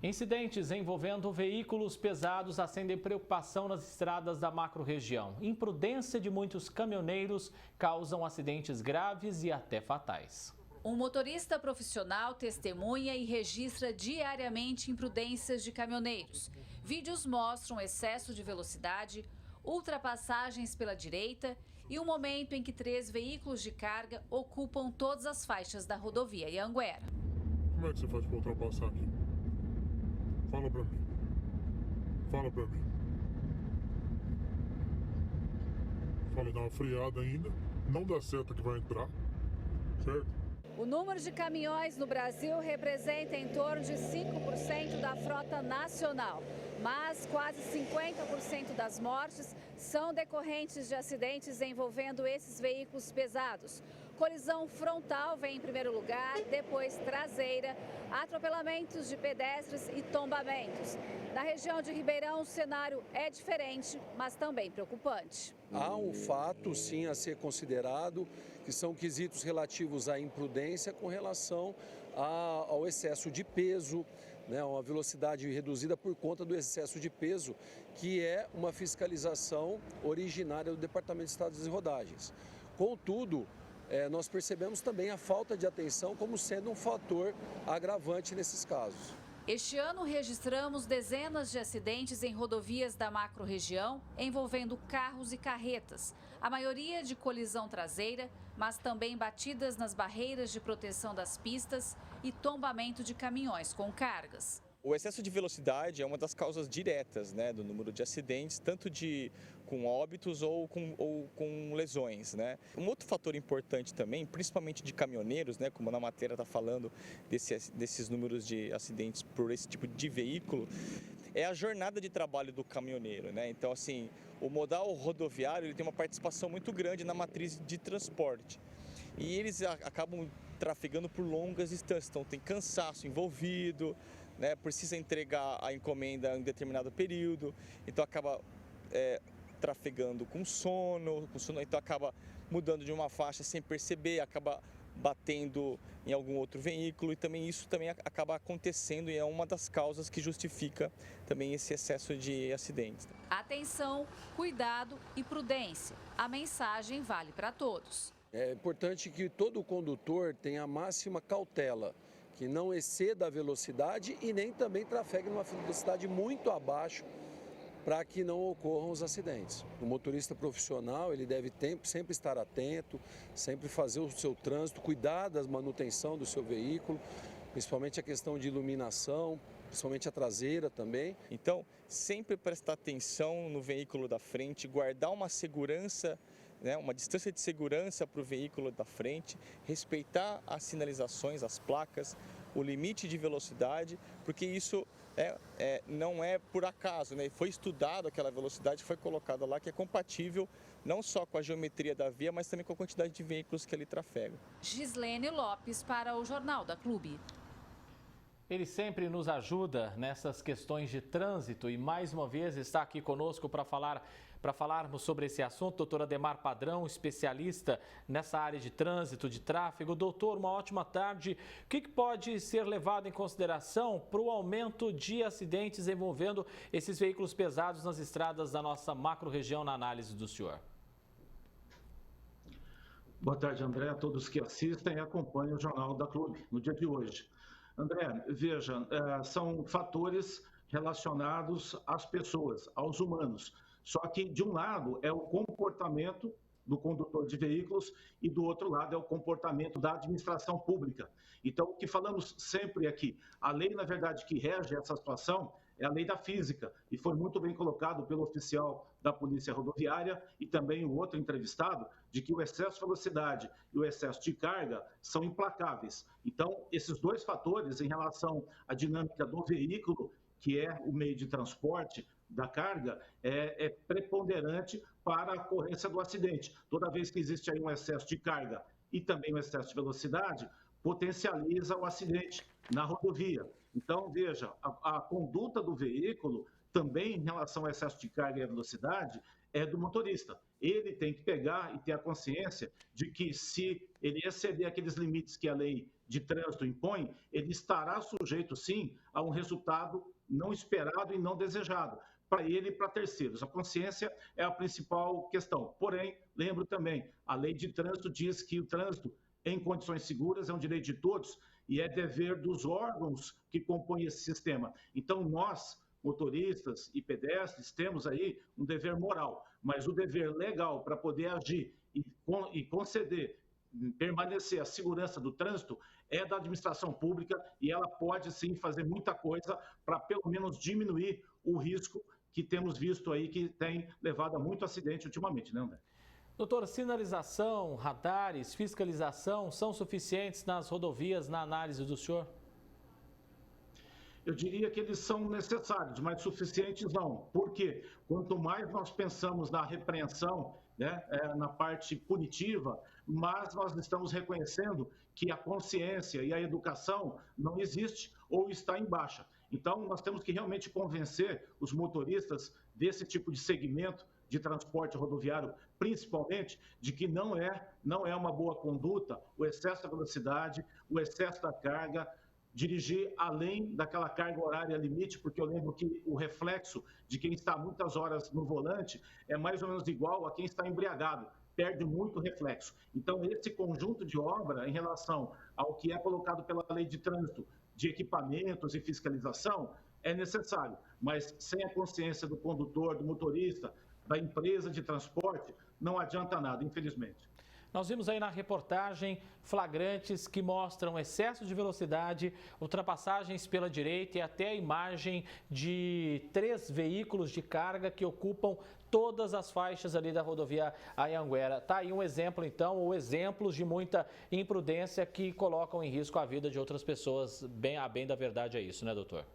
Incidentes envolvendo veículos pesados acendem preocupação nas estradas da macro-região. Imprudência de muitos caminhoneiros causam acidentes graves e até fatais. Um motorista profissional testemunha e registra diariamente imprudências de caminhoneiros. Vídeos mostram excesso de velocidade, ultrapassagens pela direita e um momento em que 3 veículos de carga ocupam todas as faixas da rodovia Anhanguera. Como é que você faz para ultrapassar aqui? Fala pra mim. Fala pra mim. Fala, dá uma freada ainda. Não dá seta que vai entrar. Certo? O número de caminhões no Brasil representa em torno de 5% da frota nacional. Mas quase 50% das mortes são decorrentes de acidentes envolvendo esses veículos pesados. Colisão frontal vem em primeiro lugar, depois traseira, atropelamentos de pedestres e tombamentos. Na região de Ribeirão, o cenário é diferente, mas também preocupante. Há um fato, sim, a ser considerado, que são quesitos relativos à imprudência com relação ao excesso de peso, né, uma velocidade reduzida por conta do excesso de peso, que é uma fiscalização originária do Departamento de Estradas e Rodagens. Contudo, nós percebemos também a falta de atenção como sendo um fator agravante nesses casos. Este ano registramos dezenas de acidentes em rodovias da macro-região envolvendo carros e carretas, a maioria de colisão traseira, mas também batidas nas barreiras de proteção das pistas e tombamento de caminhões com cargas. O excesso de velocidade é uma das causas diretas, né, do número de acidentes, tanto com óbitos ou com lesões, né. Um outro fator importante também, principalmente de caminhoneiros, né, como na matéria está falando desses números de acidentes por esse tipo de veículo, é a jornada de trabalho do caminhoneiro, né. Então, assim, o modal rodoviário ele tem uma participação muito grande na matriz de transporte. E eles acabam trafegando por longas distâncias, então tem cansaço envolvido, né, precisa entregar a encomenda em determinado período, então acaba trafegando com sono, então acaba mudando de uma faixa sem perceber, acaba batendo em algum outro veículo e também isso também acaba acontecendo e é uma das causas que justifica também esse excesso de acidentes. Atenção, cuidado e prudência. A mensagem vale para todos. É importante que todo condutor tenha a máxima cautela, que não exceda a velocidade e nem também trafegue numa velocidade muito abaixo para que não ocorram os acidentes. O motorista profissional ele deve sempre estar atento, sempre fazer o seu trânsito, cuidar da manutenção do seu veículo, principalmente a questão de iluminação, principalmente a traseira também. Então, sempre prestar atenção no veículo da frente, guardar uma segurança, né, uma distância de segurança para o veículo da frente, respeitar as sinalizações, as placas, o limite de velocidade, porque isso não é por acaso, né? Foi estudado aquela velocidade, foi colocada lá, que é compatível não só com a geometria da via, mas também com a quantidade de veículos que ali trafegam. Gislene Lopes para o Jornal da Clube. Ele sempre nos ajuda nessas questões de trânsito e mais uma vez está aqui conosco para falarmos sobre esse assunto. Doutor Ademar Padrão, especialista nessa área de trânsito, de tráfego. Doutor, uma ótima tarde. O que pode ser levado em consideração para o aumento de acidentes envolvendo esses veículos pesados nas estradas da nossa macro-região na análise do senhor? Boa tarde, André, a todos que assistem e acompanham o Jornal da Clube no dia de hoje. André, veja, são fatores relacionados às pessoas, aos humanos. Só que, de um lado, é o comportamento do condutor de veículos e, do outro lado, é o comportamento da administração pública. Então, o que falamos sempre aqui, a lei, na verdade, que rege essa situação é a lei da física, e foi muito bem colocado pelo oficial da Polícia Rodoviária e também o outro entrevistado, de que o excesso de velocidade e o excesso de carga são implacáveis. Então, esses dois fatores em relação à dinâmica do veículo, que é o meio de transporte da carga, é preponderante para a ocorrência do acidente. Toda vez que existe aí um excesso de carga e também um excesso de velocidade, potencializa o acidente na rodovia. Então, veja, a conduta do veículo, também em relação ao excesso de carga e velocidade, é do motorista. Ele tem que pegar e ter a consciência de que se ele exceder aqueles limites que a lei de trânsito impõe, ele estará sujeito, sim, a um resultado não esperado e não desejado, para ele e para terceiros. A consciência é a principal questão. Porém, lembro também, a lei de trânsito diz que o trânsito em condições seguras é um direito de todos e é dever dos órgãos que compõem esse sistema. Então, nós, motoristas e pedestres, temos aí um dever moral, mas o dever legal para poder agir e conceder, permanecer a segurança do trânsito é da administração pública e ela pode sim fazer muita coisa para pelo menos diminuir o risco que temos visto aí que tem levado a muito acidente ultimamente, né, André? Doutor, sinalização, radares, fiscalização são suficientes nas rodovias na análise do senhor? Eu diria que eles são necessários, mas suficientes não. Por quê? Quanto mais nós pensamos na repreensão, né, na parte punitiva, mas nós estamos reconhecendo que a consciência e a educação não existe ou está em baixa. Então, nós temos que realmente convencer os motoristas desse tipo de segmento de transporte rodoviário, principalmente, de que não é uma boa conduta o excesso da velocidade, o excesso da carga, dirigir além daquela carga horária limite, porque eu lembro que o reflexo de quem está muitas horas no volante é mais ou menos igual a quem está embriagado, perde muito reflexo. Então, esse conjunto de obra em relação ao que é colocado pela lei de trânsito, de equipamentos e fiscalização, é necessário, mas sem a consciência do condutor, do motorista, da empresa de transporte, não adianta nada, infelizmente. Nós vimos aí na reportagem flagrantes que mostram excesso de velocidade, ultrapassagens pela direita e até a imagem de 3 veículos de carga que ocupam todas as faixas ali da rodovia Anhanguera. Está aí um exemplo, então, ou exemplos de muita imprudência que colocam em risco a vida de outras pessoas. A bem da verdade é isso, né, doutor?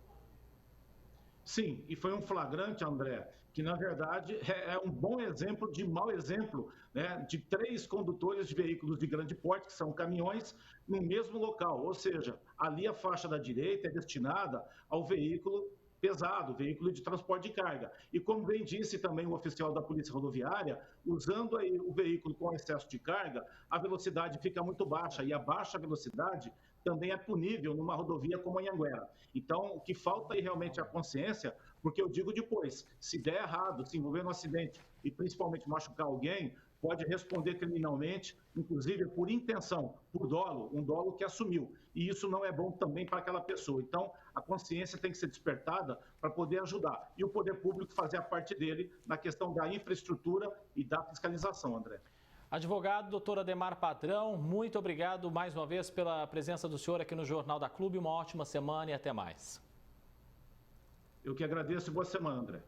Sim, e foi um flagrante, André, que na verdade é um bom exemplo de mau exemplo, né, de 3 condutores de veículos de grande porte, que são caminhões, no mesmo local. Ou seja, ali a faixa da direita é destinada ao veículo pesado, veículo de transporte de carga. E como bem disse também o oficial da Polícia Rodoviária, usando aí o veículo com excesso de carga, a velocidade fica muito baixa e a baixa velocidade também é punível numa rodovia como a Anhanguera. Então, o que falta aí realmente é a consciência, porque eu digo depois, se der errado, se envolver no acidente e principalmente machucar alguém, pode responder criminalmente, inclusive por intenção, por dolo, um dolo que assumiu. E isso não é bom também para aquela pessoa. Então, a consciência tem que ser despertada para poder ajudar. E o poder público fazer a parte dele na questão da infraestrutura e da fiscalização, André. Advogado, doutor Ademar Padrão, muito obrigado mais uma vez pela presença do senhor aqui no Jornal da Clube. Uma ótima semana e até mais. Eu que agradeço e boa semana, André.